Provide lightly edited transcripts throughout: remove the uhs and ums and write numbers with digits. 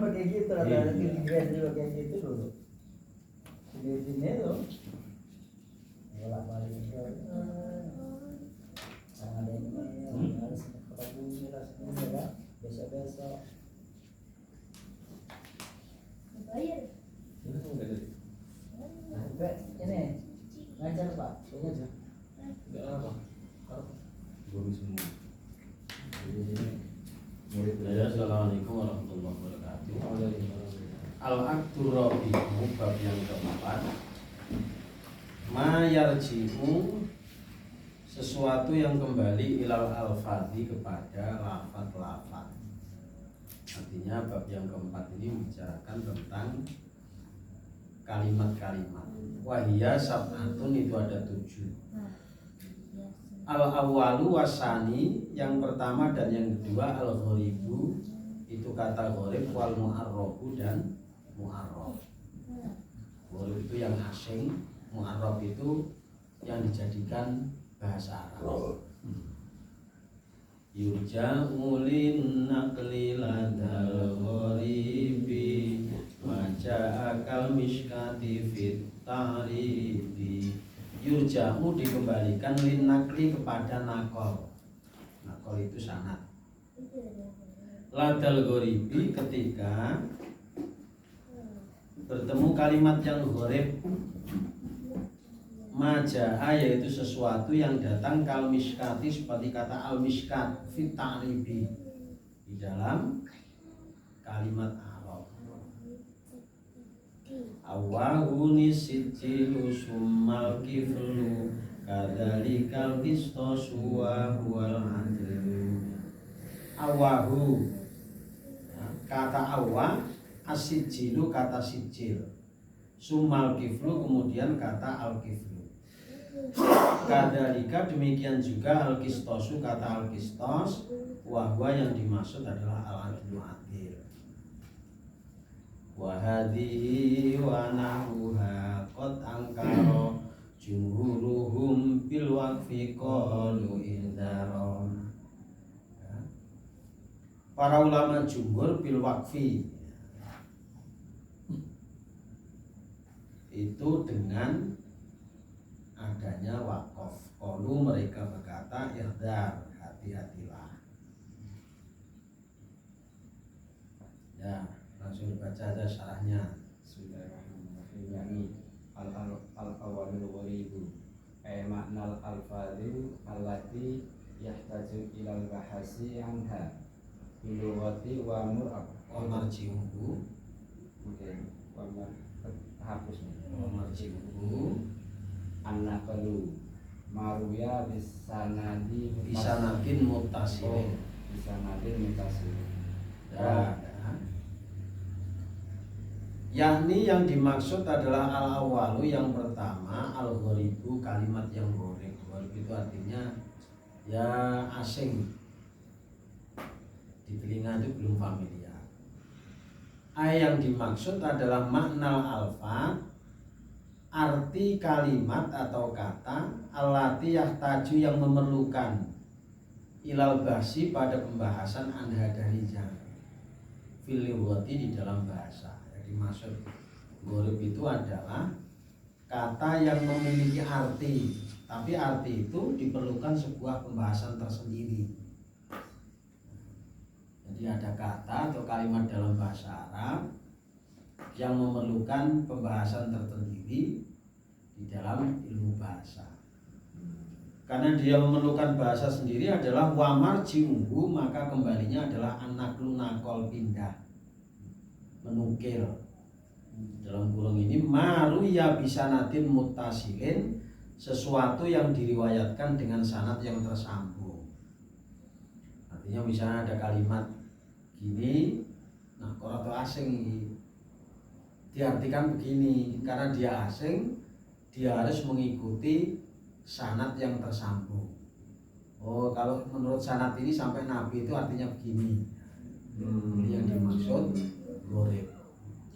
pakai gitu, ada integrasi pakai gitu dulu. Di itu, bolak balik itu. Karena ada ini harus ketemu lah semuanya kan, besok. Bayar. Ini ngajar Pak, ini aja. Enggak apa. Guru semua. Assalamualaikum warahmatullahi wabarakatuh. Al-Aqdur Rabi'u bab yang keempat. Ma yarji'u sesuatu yang kembali ilal al-fadhi kepada lafaz-lafaz. Artinya bab yang keempat ini membicarakan tentang kalimat-kalimat. Wahiyya sab'atun, itu ada 7. Al-awwalu wasani, yang pertama dan yang kedua. Al-ghoribu, itu kata gharib. Wal mu'arrabu, dan mu'arrab. Gharib itu yang asing, mu'arrab itu yang dijadikan bahasa Arab. Yurja'u lin naqli ladal gharibi wa ja'akal mishkati fit ta'ribi. Yurja'u dikembalikan lin naqli kepada nakol. Nakol itu sanad. Ladal gharibi ketika bertemu kalimat yang gharib. Maja'a yaitu sesuatu yang datang kal miskati, seperti kata al miskat fit ta'ribi di dalam kalimat Arab. Awahuni sijjilu summal kiflu kadzalikal qistasu wa huwal adlu. Awahu, kata awah, as-sijjilu kata sijil, summal kiflu kemudian kata al kiflu. Kadzalika demikian juga al-qistosu kata al-qistos, wahwa yang dimaksud adalah al-adlu adil. Wa hadhihi wa nahuha qad angkara jumhuruhum bil waqfi qalu indaron. Para ulama jumhur bil waqfi itu dengan adanya wakaf. Qalu, mereka berkata ihdar, hati-hatilah. Ya, langsung dibaca aja syarahnya. Bismillahirrahmanirrahim. Yani al-awwalul gharibu ay ma'nal al-fadhi allati yahtaju ilal bahasi anha bil lughati wa marji'uhu. Oke, wa hapus Wa marji'uhu an-naqlu maruya bisanadin muttasilin. Bisanadin muttasilin. Ya. Yakni yang dimaksud adalah al-awwalu yang pertama, al-gharibu kalimat yang gharib. Gharib itu artinya ya asing, di telinga itu belum familiar. Yang dimaksud adalah makna alfa, arti kalimat atau kata, allati yahtaju yang memerlukan, ilal bahsi pada pembahasan anha darinya, fil lughati di dalam bahasa. Jadi maksud gharib itu adalah kata yang memiliki arti, tapi arti itu diperlukan sebuah pembahasan tersendiri. Jadi ada kata atau kalimat dalam bahasa Arab yang memerlukan pembahasan tersendiri di dalam ilmu bahasa. Karena dia memerlukan bahasa sendiri adalah wa marji'uhu, maka kembalinya adalah an-naqlu, nakol, pindah, menukil. Dalam kurung ini maruya bisanatin muttasilin, sesuatu yang diriwayatkan dengan sanad yang tersambung. Artinya misalnya ada kalimat gini, nah kalau atau asing diartikan begini, karena dia asing, dia harus mengikuti sanad yang tersambung. Oh, kalau menurut sanad ini sampai Nabi itu artinya begini. Ini yang dimaksud gharib.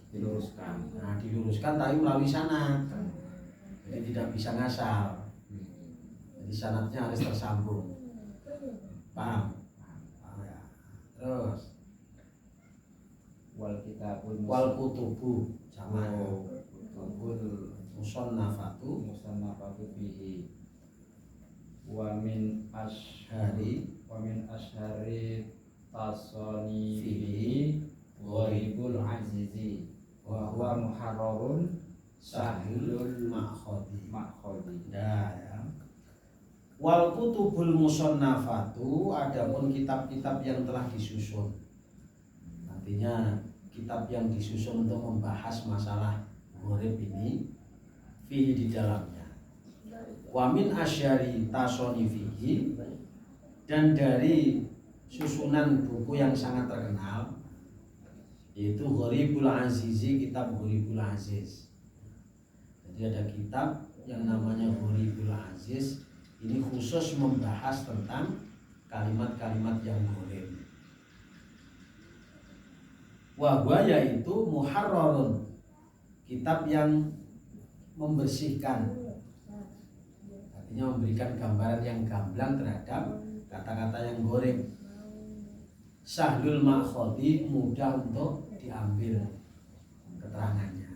Diluruskan. Nah, diluruskan tapi melalui sanad. Jadi tidak bisa ngasal. Jadi sanadnya harus tersambung. Paham? Paham ya. Terus wal kutubu sama kutubul musannafatu musannafatu bihi wa min ashari tasoni fihi gharibul azizi wa huwa muharrarun sahilul makhodi. ya. Wal kutubul musannafatu, adapun kitab-kitab yang telah disusun, artinya kitab yang disusun untuk membahas masalah gharib ini, fihi di dalamnya. Wa min asyari tasoni fihi, dan dari susunan buku yang sangat terkenal yaitu Gharibul Azizi, kitab Gharibul Aziz. Jadi ada kitab yang namanya Gharibul Aziz, ini khusus membahas tentang kalimat-kalimat yang gharib. Wahwa yaitu muharrarun, kitab yang membersihkan, artinya memberikan gambaran yang gamblang terhadap kata-kata yang gharib. Sahlul makhodi, mudah untuk diambil keterangannya.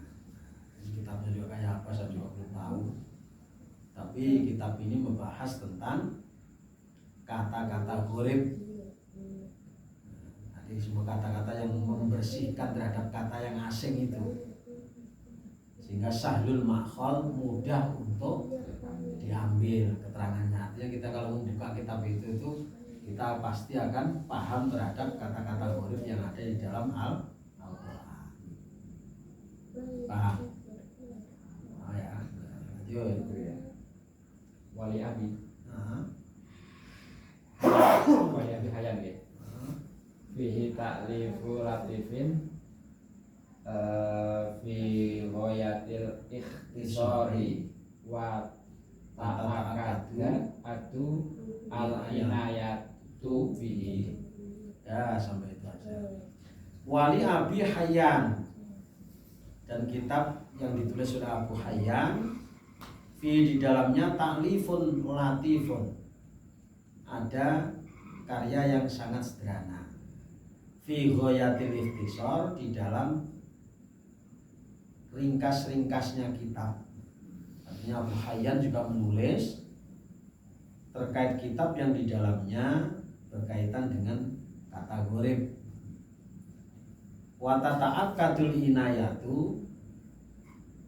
Kitabnya juga kayak apa saya juga belum tahu. Tapi kitab ini membahas tentang kata-kata gharib. Jadi semua kata-kata yang membersihkan terhadap kata yang asing itu, sehingga sahlul makhol, mudah untuk diambil keterangannya. Artinya kita kalau membuka kitab itu kita pasti akan paham terhadap kata-kata gharib yang ada di dalam Al-Quran. Paham? Oh ya, lanjut. Wali abi hayan ya. Fihi ta'lifu latifin fi ghayatil ikhtisari wa ta'akadna atu al-inayatu bihi. Ya, sampai itu aja. Wali Abi Hayyan, dan kitab yang ditulis oleh Abu Hayyan, di dalamnya ta'lifun latifun, ada karya yang sangat sederhana. Fi ghayatil ikhtisar, di dalam ringkas-ringkasnya kitab. Artinya Abu Hayyan juga menulis terkait kitab yang di dalamnya berkaitan dengan kata gharib. Wa tata'akkadul inayatu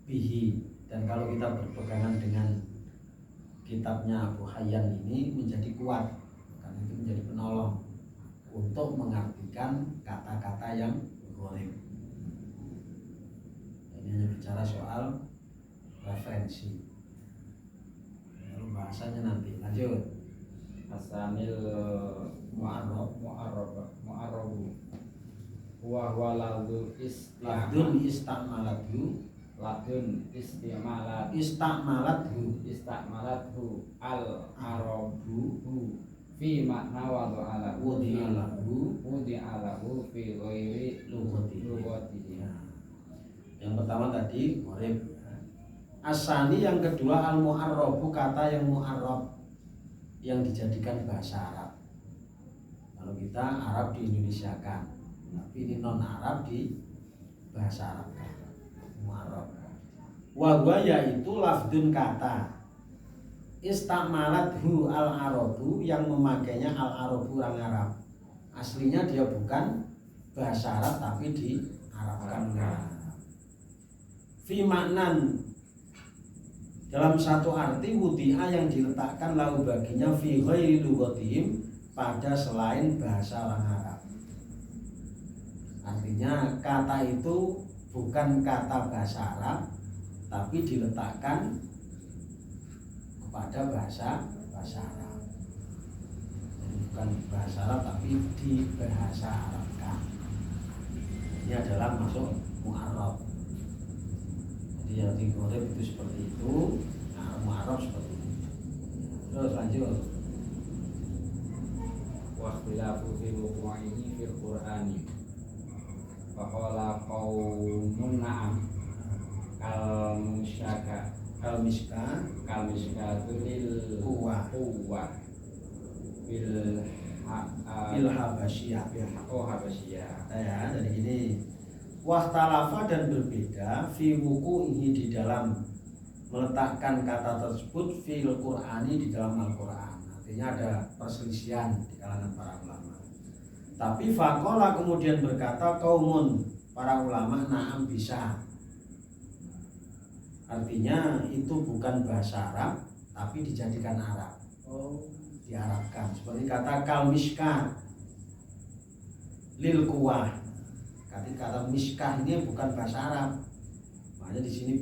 bihi, dan kalau kita berpegangan dengan kitabnya Abu Hayyan ini menjadi kuat, karena itu menjadi penolong untuk mengartikan kata-kata yang gharib. Ini hanya bicara soal referensi. Lalu bahasanya nanti lanjut. Asanil mu'arrabu huwa ladul Istakmalathu al-arabu fi makna wada'alahu wudi'alahu fi ghairi lughatihi. Yang pertama tadi gharib. Asani yang kedua al-mu'arrabu, kata yang mu'arrab, yang dijadikan bahasa Arab. Kalau kita Arab di Indonesia kan, tapi ini non Arab di bahasa Arab kan, mu'arrab. Wahwa yaitu lafdun kata istamalathu al-arabu, yang memakainya al-arabu, orang Arab. Aslinya dia bukan bahasa Arab tapi di Arabkan. Fi maknan, dalam satu arti, wudi'a yang diletakkan lahu baginya fi ghairi lughatihim, pada selain bahasa orang Arab. Artinya kata itu bukan kata bahasa Arab tapi diletakkan kepada bahasa Arab. Jadi bukan bahasa Arab tapi di bahasa Arabkan. Ini adalah masuk mu'arrab. Jadi yang di gharib itu seperti itu, nah mu'arrab seperti itu. Terus lanjut. Wa khilafu fi wuqu'ihi fil Qur'ani. Wa qala qaumun na'am kalmiskatu lil quwwah bil habasyiyah. Ya, jadi gini, Wahtalafa dan berbeda fi wuqu'ihi di dalam meletakkan kata tersebut fil Qur'ani di dalam Al-Qur'an. Artinya ada perselisihan di kalangan para ulama. Tapi faqala kemudian berkata qaumun, para ulama, na'am bisa. Artinya itu bukan bahasa Arab tapi dijadikan Arab. Diarabkan. Seperti kata kalmiskah lil kuwah. Kata miskah ini bukan bahasa Arab. Makanya di sini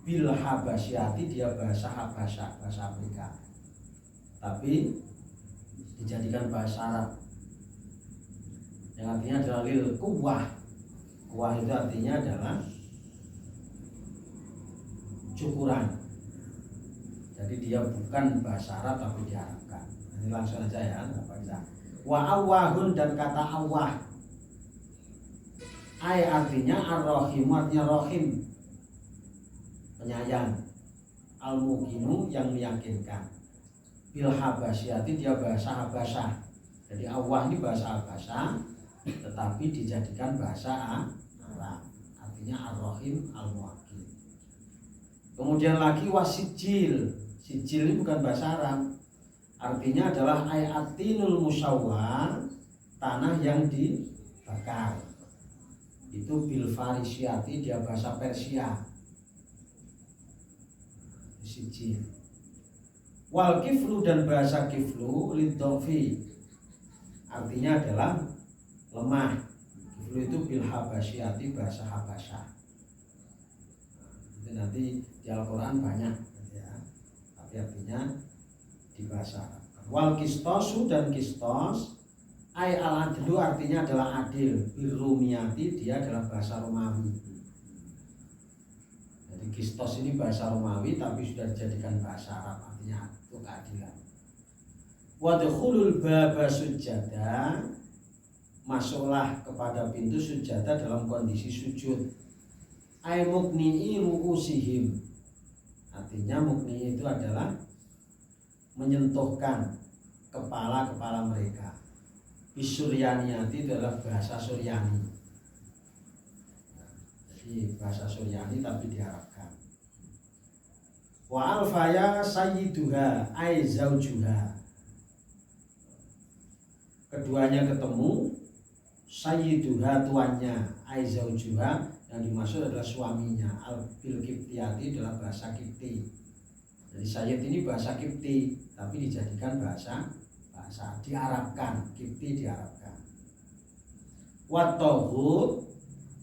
bil habasyati dia bahasa Habasya, bahasa Afrika. Tapi dijadikan bahasa Arab. Yang artinya adalah lil kuwah. Kuwah itu artinya adalah cukuran. Jadi dia bukan bahasa Arab tapi diarabkan. Ini langsung aja ya, enggak bisa. Wa awahun dan kata awah. Ai artinya ar-rahim, artinya rahim, penyayang. Al-mukinu yang meyakinkan. Bil habasyati dia bahasa Habasyah. Jadi awah ini bahasa Habasyah tetapi dijadikan bahasa Arab. Artinya ar-rahim al-muwakil. Kemudian lagi wasijil. Sijil ini bukan bahasa Arab. Artinya adalah ayatinul musawwar, tanah yang dibakar. Itu bil farisyati dia bahasa Persia. Sijil. Wal kiflu dan bahasa kiflu lidhofi. Artinya adalah lemah. Kiflu itu bil habasyati bahasa Habasyah. Itu nanti di Al-Qur'an banyak ya. Tapi artinya di bahasa Arab. Wal kistosu dan kistos ay al-adlu artinya adalah adil. Birrumiyati dia adalah bahasa Romawi. Jadi kistos ini bahasa Romawi tapi sudah dijadikan bahasa Arab, artinya itu keadilan. Wadkhulul baba sujada, masuklah kepada pintu sujada dalam kondisi sujud. Ay mukni'i ru'usihim, artinya mukni itu adalah menyentuhkan kepala-kepala mereka. Bisuryaniyati itu adalah bahasa Suryani. Jadi bahasa Suryani tapi diharapkan. Wa alfaya sayyiduha ay zaujuha. Keduanya ketemu, sayyiduha tuannya, ay zaujuha yang dimaksud adalah suaminya. Al-bil Kiptiyati adalah bahasa Kipti. Jadi sayyid ini bahasa Kipti tapi dijadikan bahasa diarabkan, Kipti diarabkan. Wat-tauhud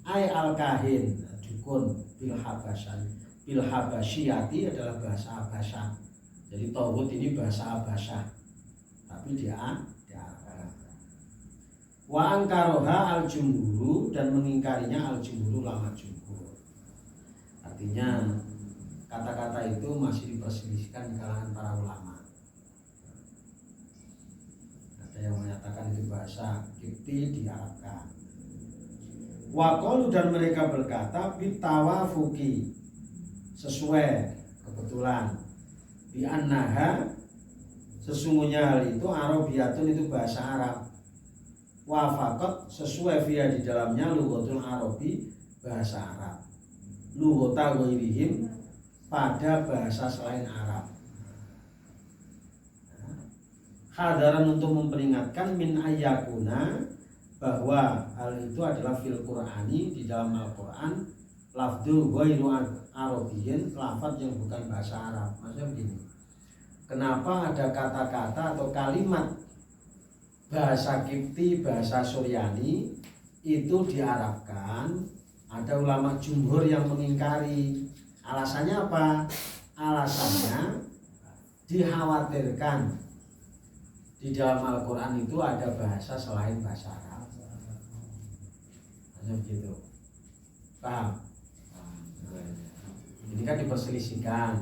ay al-kahin, dukun. Bil habasyati adalah bahasa Habasyah. Jadi tauhud ini bahasa Habasyah tapi diarabkan. Wa angkaroha al-jumhuru dan mengingkarinya al-jumhuru lama jumhur. Artinya kata-kata itu masih diperselisihkan di kalangan para ulama. Ada yang menyatakan itu bahasa Kipti diarabkan. Waqalu dan mereka berkata bitawafuki, sesuai kebetulan, bi annaha sesungguhnya hal itu arabiyatun itu bahasa Arab. Wafaqat sesuai via di dalamnya lughatul arabi bahasa Arab. Lughata ghairihim pada bahasa selain Arab. Hadaran untuk memperingatkan min ayyakuna bahwa hal itu adalah fil Qur'ani di dalam Al-Qur'an lafdhu ghairu arabiyyin, lafaz yang bukan bahasa Arab. Maksudnya begini. Kenapa ada kata-kata atau kalimat bahasa Kipti, bahasa Suryani itu diarabkan? Ada ulama jumhur yang mengingkari. Alasannya apa? Alasannya dikhawatirkan di dalam Al-Quran itu ada bahasa selain bahasa Arab. Hanya begitu. Paham? Ini kan diperselisihkan.